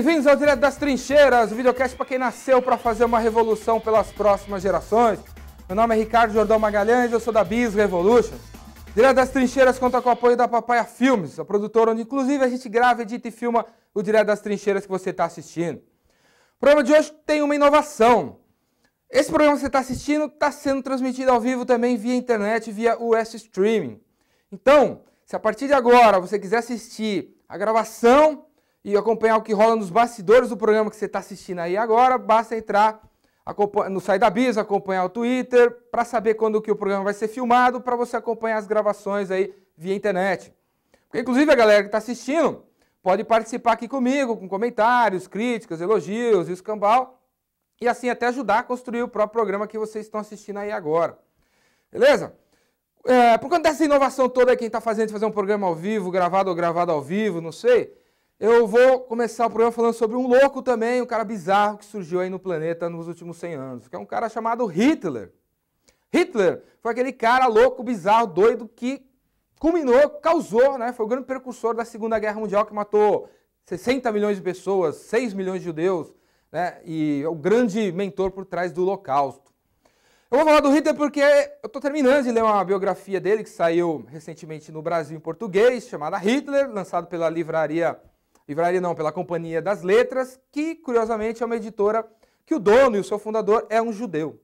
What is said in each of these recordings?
Bem-vindos ao Direto das Trincheiras, o videocast para quem nasceu para fazer uma revolução pelas próximas gerações. Meu nome é Ricardo Jordão Magalhães, eu sou da Biz Revolution. Direto das Trincheiras conta com o apoio da Papaya Filmes, a produtora onde inclusive a gente grava, edita e filma o Direto das Trincheiras que você está assistindo. O programa de hoje tem uma inovação. Esse programa que você está assistindo está sendo transmitido ao vivo também via internet, via US Streaming. Então, se a partir de agora você quiser assistir a gravação e acompanhar o que rola nos bastidores do programa que você está assistindo aí agora, basta entrar no site da Biz, acompanhar o Twitter, para saber quando que o programa vai ser filmado, para você acompanhar as gravações aí via internet. Porque, inclusive, a galera que está assistindo pode participar aqui comigo, com comentários, críticas, elogios, escambau, e assim até ajudar a construir o próprio programa que vocês estão assistindo aí agora. Beleza? Por conta dessa inovação toda aí que a gente está fazendo, de fazer um programa ao vivo, gravado ou gravado ao vivo, não sei, eu vou começar o programa falando sobre um louco também, um cara bizarro que surgiu aí no planeta nos últimos 100 anos, que é um cara chamado Hitler. Hitler foi aquele cara louco, bizarro, doido, que culminou, causou, né, foi o grande precursor da Segunda Guerra Mundial, que matou 60 milhões de pessoas, 6 milhões de judeus, né, e é o grande mentor por trás do Holocausto. Eu vou falar do Hitler porque eu estou terminando de ler uma biografia dele que saiu recentemente no Brasil em português, chamada Hitler, lançado pela pela Companhia das Letras, que curiosamente é uma editora que o dono e o seu fundador é um judeu.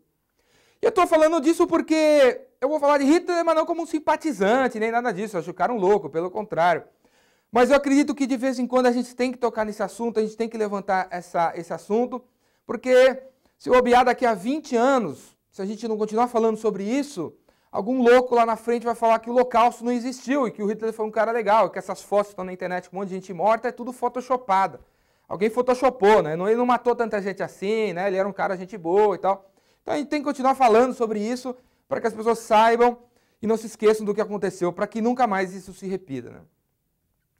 E eu estou falando disso porque eu vou falar de Hitler, mas não como um simpatizante, nem nada disso, eu acho o cara um louco, pelo contrário. Mas eu acredito que de vez em quando a gente tem que tocar nesse assunto, a gente tem que levantar esse assunto, porque se bobear daqui a 20 anos, se a gente não continuar falando sobre isso, algum louco lá na frente vai falar que o Holocausto não existiu e que o Hitler foi um cara legal, que essas fotos que estão na internet com um monte de gente morta é tudo photoshopada. Alguém photoshopou, né? Ele não matou tanta gente assim, né? Ele era um cara gente boa e tal. Então a gente tem que continuar falando sobre isso para que as pessoas saibam e não se esqueçam do que aconteceu, para que nunca mais isso se repita, né?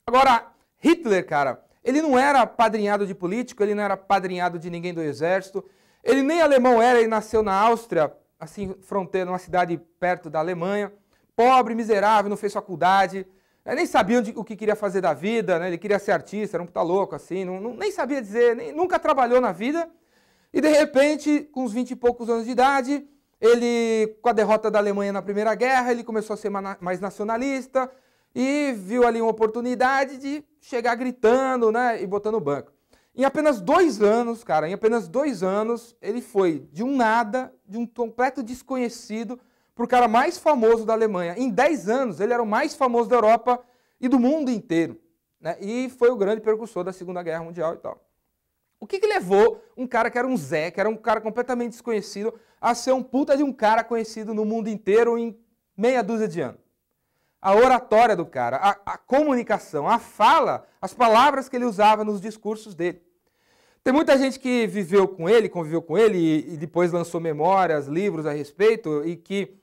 Agora, Hitler, cara, ele não era apadrinhado de político, ele não era apadrinhado de ninguém do exército, ele nem alemão era, ele nasceu na Áustria, assim, fronteira, numa cidade perto da Alemanha, pobre, miserável, não fez faculdade, nem sabia o que queria fazer da vida, né? Ele queria ser artista, era um puta louco, assim, nem sabia dizer, nunca trabalhou na vida, e de repente, com uns 20 e poucos anos de idade, ele, com a derrota da Alemanha na Primeira Guerra, ele começou a ser mais nacionalista, e viu ali uma oportunidade de chegar gritando, né, e botando o banco. Em apenas 2 anos, cara, ele foi de um nada, de um completo desconhecido, para o cara mais famoso da Alemanha. Em 10 anos, ele era o mais famoso da Europa e do mundo inteiro, né? E foi o grande precursor da Segunda Guerra Mundial e tal. O que levou um cara que era um Zé, que era um cara completamente desconhecido, a ser um puta de um cara conhecido no mundo inteiro em meia dúzia de anos? A oratória do cara, a comunicação, a fala, as palavras que ele usava nos discursos dele. Tem muita gente que viveu com ele, conviveu com ele e depois lançou memórias, livros a respeito e que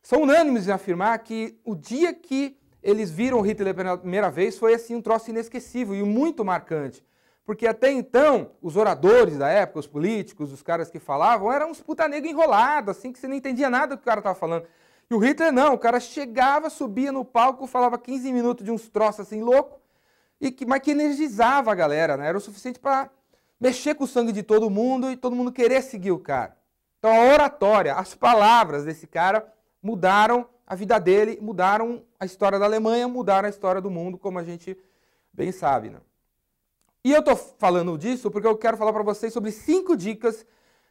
são unânimes em afirmar que o dia que eles viram Hitler pela primeira vez foi assim um troço inesquecível e muito marcante. Porque até então, os oradores da época, os políticos, os caras que falavam, eram uns puta negro enrolados, assim, que você não entendia nada do que o cara estava falando. E o Hitler não, o cara chegava, subia no palco, falava 15 minutos de uns troços assim loucos, mas que energizava a galera, né? Era o suficiente para mexer com o sangue de todo mundo e todo mundo querer seguir o cara. Então a oratória, as palavras desse cara mudaram a vida dele, mudaram a história da Alemanha, mudaram a história do mundo, como a gente bem sabe, né? E eu estou falando disso porque eu quero falar para vocês sobre 5 dicas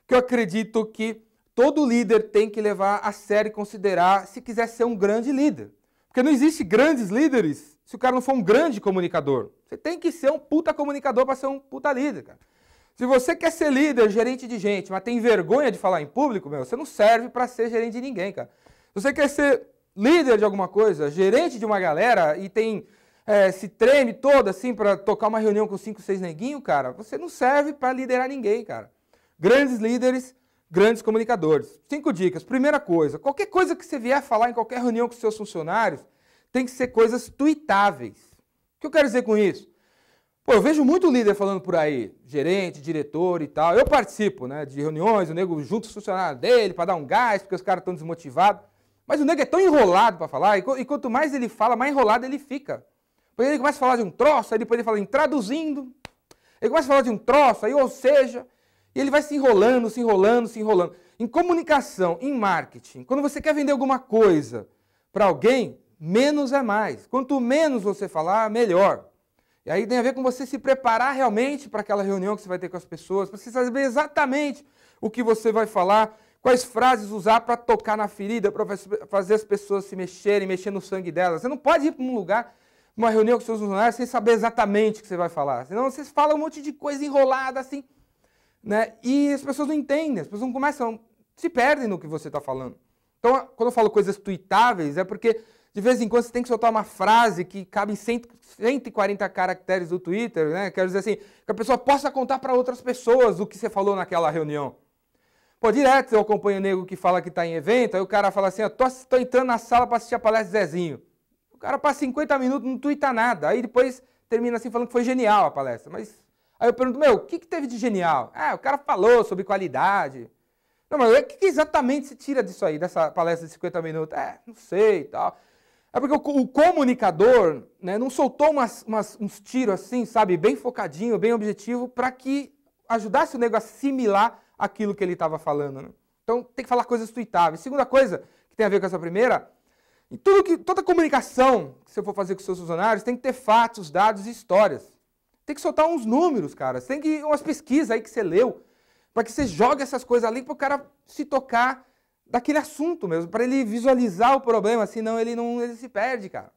que eu acredito que todo líder tem que levar a sério e considerar se quiser ser um grande líder. Porque não existe grandes líderes se o cara não for um grande comunicador. Você tem que ser um puta comunicador para ser um puta líder, cara. Se você quer ser líder, gerente de gente, mas tem vergonha de falar em público, você não serve para ser gerente de ninguém, cara. Se você quer ser líder de alguma coisa, gerente de uma galera e se treme todo assim para tocar uma reunião com 5, 6 neguinhos, cara, você não serve para liderar ninguém, cara. Grandes líderes, grandes comunicadores. 5 dicas. Primeira coisa, qualquer coisa que você vier falar em qualquer reunião com seus funcionários, tem que ser coisas tweetáveis. O que eu quero dizer com isso? Pô, eu vejo muito líder falando por aí, gerente, diretor e tal. Eu participo, né, de reuniões, o nego junta os funcionários dele para dar um gás, porque os caras estão desmotivados. Mas o nego é tão enrolado para falar, e quanto mais ele fala, mais enrolado ele fica. Porque ele começa a falar de um troço, aí depois ele fala em traduzindo. Ele começa a falar de um troço, aí, ou seja, e ele vai se enrolando, se enrolando, se enrolando. Em comunicação, em marketing, quando você quer vender alguma coisa para alguém, menos é mais. Quanto menos você falar, melhor. E aí tem a ver com você se preparar realmente para aquela reunião que você vai ter com as pessoas, para você saber exatamente o que você vai falar, quais frases usar para tocar na ferida, para fazer as pessoas se mexerem, mexer no sangue delas. Você não pode ir para um lugar, uma reunião com seus funcionários, sem saber exatamente o que você vai falar. Senão você fala um monte de coisa enrolada assim, né? E as pessoas não entendem, as pessoas não começam, se perdem no que você está falando. Então, quando eu falo coisas tweetáveis, é porque de vez em quando você tem que soltar uma frase que cabe em 140 caracteres do Twitter, né? Quero dizer assim, que a pessoa possa contar para outras pessoas o que você falou naquela reunião. Pô, direto eu acompanho o nego que fala que está em evento, aí o cara fala assim, tô entrando na sala para assistir a palestra de Zezinho. O cara passa 50 minutos, não tuita nada, aí depois termina assim falando que foi genial a palestra. Mas aí eu pergunto, o que teve de genial? Ah, o cara falou sobre qualidade. Não, mas o que exatamente se tira disso aí, dessa palestra de 50 minutos? Não sei e tal. É porque o comunicador, né, não soltou uns tiros assim, sabe, bem focadinho, bem objetivo, para que ajudasse o nego a assimilar aquilo que ele estava falando. Né? Então tem que falar coisas tweetáveis. Segunda coisa que tem a ver com essa primeira, toda comunicação que você for fazer com seus funcionários tem que ter fatos, dados e histórias. Tem que soltar uns números, cara. Tem que umas pesquisas aí que você leu, para que você jogue essas coisas ali para o cara se tocar daquele assunto mesmo, para ele visualizar o problema, senão ele se perde, cara.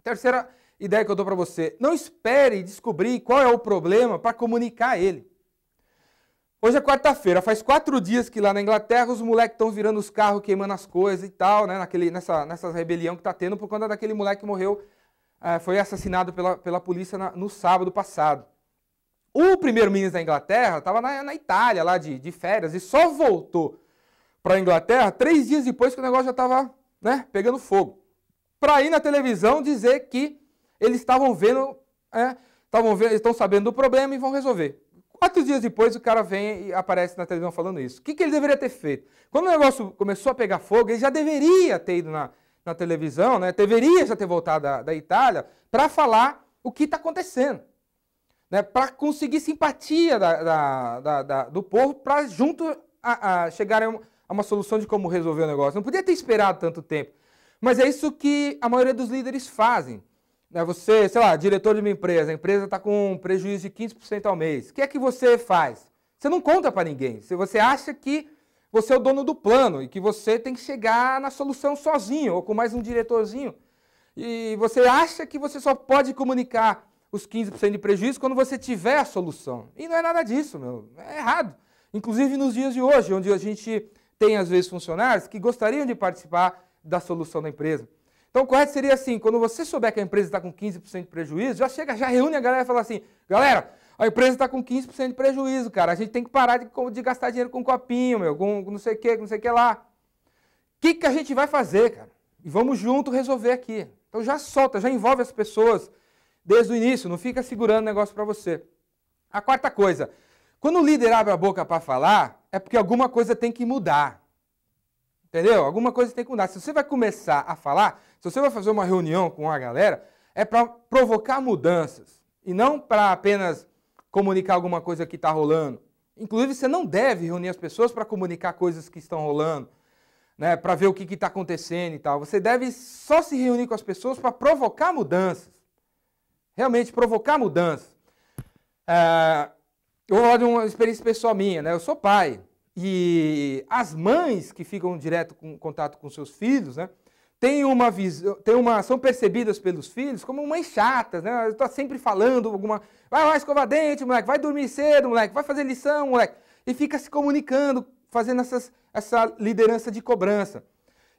Terceira ideia que eu dou para você, não espere descobrir qual é o problema para comunicar ele. Hoje é quarta-feira, faz 4 dias que lá na Inglaterra os moleques estão virando os carros, queimando as coisas e tal, né, nessa rebelião que está tendo por conta daquele moleque que morreu, foi assassinado pela polícia no sábado passado. O primeiro-ministro da Inglaterra estava na Itália, lá de férias, e só voltou para a Inglaterra 3 dias depois que o negócio já estava, né, pegando fogo. Para ir na televisão dizer que eles estavam vendo, eles estão sabendo do problema e vão resolver. 4 dias depois o cara vem e aparece na televisão falando isso. O que ele deveria ter feito? Quando o negócio começou a pegar fogo, ele já deveria ter ido na televisão, né, deveria já ter voltado da Itália para falar o que está acontecendo. Né, para conseguir simpatia do povo, para junto chegarem a uma solução de como resolver o negócio. Não podia ter esperado tanto tempo. Mas é isso que a maioria dos líderes fazem. Né, você, sei lá, diretor de uma empresa, a empresa está com um prejuízo de 15% ao mês. O que é que você faz? Você não conta para ninguém. Você acha que você é o dono do plano e que você tem que chegar na solução sozinho ou com mais um diretorzinho. E você acha que você só pode comunicar os 15% de prejuízo quando você tiver a solução. E não é nada disso, meu. É errado. Inclusive nos dias de hoje, onde a gente tem, às vezes, funcionários que gostariam de participar da solução da empresa. Então, o correto seria assim, quando você souber que a empresa está com 15% de prejuízo, já reúne a galera e fala assim, galera, a empresa está com 15% de prejuízo, cara, a gente tem que parar de gastar dinheiro com copinho, meu, com não sei o que lá. O que a gente vai fazer, cara? E vamos junto resolver aqui. Então, já solta, já envolve as pessoas desde o início, não fica segurando o negócio para você. A quarta coisa, quando o líder abre a boca para falar, é porque alguma coisa tem que mudar. Entendeu? Alguma coisa tem que mudar. Se você vai começar a falar, se você vai fazer uma reunião com a galera, é para provocar mudanças. E não para apenas comunicar alguma coisa que está rolando. Inclusive, você não deve reunir as pessoas para comunicar coisas que estão rolando, né, para ver o que está acontecendo e tal. Você deve só se reunir com as pessoas para provocar mudanças. Realmente provocar mudanças. Eu vou falar de uma experiência pessoal minha, né? Eu sou pai. E as mães que ficam direto com contato com seus filhos, né, são percebidas pelos filhos como mães chatas, né? Está sempre falando alguma, vai escovar dente, moleque, vai dormir cedo, moleque, vai fazer lição, moleque. E fica se comunicando, fazendo essa liderança de cobrança.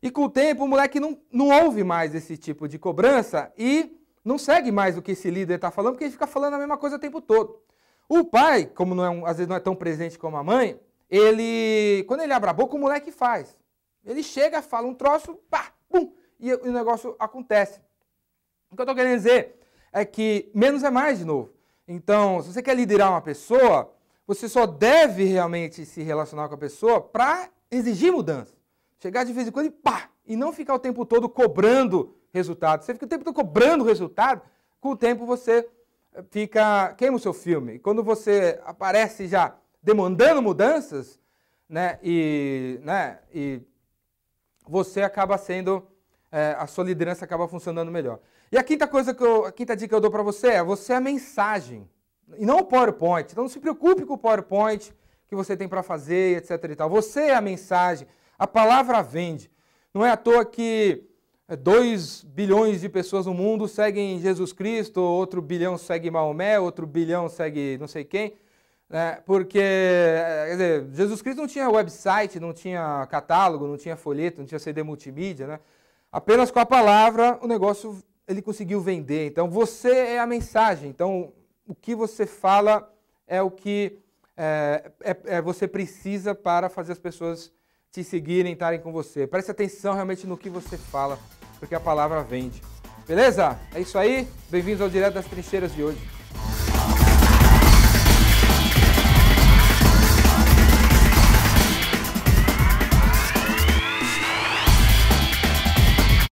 E com o tempo o moleque não ouve mais esse tipo de cobrança e não segue mais o que esse líder está falando, porque ele fica falando a mesma coisa o tempo todo. O pai, como às vezes não é tão presente como a mãe, quando ele abre a boca, o moleque faz. Ele chega, fala um troço, pá, pum, e o negócio acontece. O que eu estou querendo dizer é que menos é mais de novo. Então, se você quer liderar uma pessoa, você só deve realmente se relacionar com a pessoa para exigir mudança. Chegar de vez em quando e pá, e não ficar o tempo todo cobrando resultado. Você fica o tempo todo cobrando resultado, com o tempo você queima o seu filme. E quando você aparece já demandando mudanças, né, e você acaba sendo, a sua liderança acaba funcionando melhor. E a quinta dica que eu dou para você é a mensagem, e não o PowerPoint. Então não se preocupe com o PowerPoint que você tem para fazer, etc. e tal. Você é a mensagem, a palavra vende. Não é à toa que 2 bilhões de pessoas no mundo seguem Jesus Cristo, outro bilhão segue Maomé, outro bilhão segue não sei quem, né? Porque, quer dizer, Jesus Cristo não tinha website, não tinha catálogo, não tinha folheto, não tinha CD multimídia, né? Apenas com a palavra o negócio ele conseguiu vender. Então você é a mensagem. Então o que você fala é o que você precisa para fazer as pessoas te seguirem, estarem com você. Preste atenção realmente no que você fala, porque a palavra vende. Beleza? É isso aí. Bem-vindos ao Direto das Trincheiras de hoje.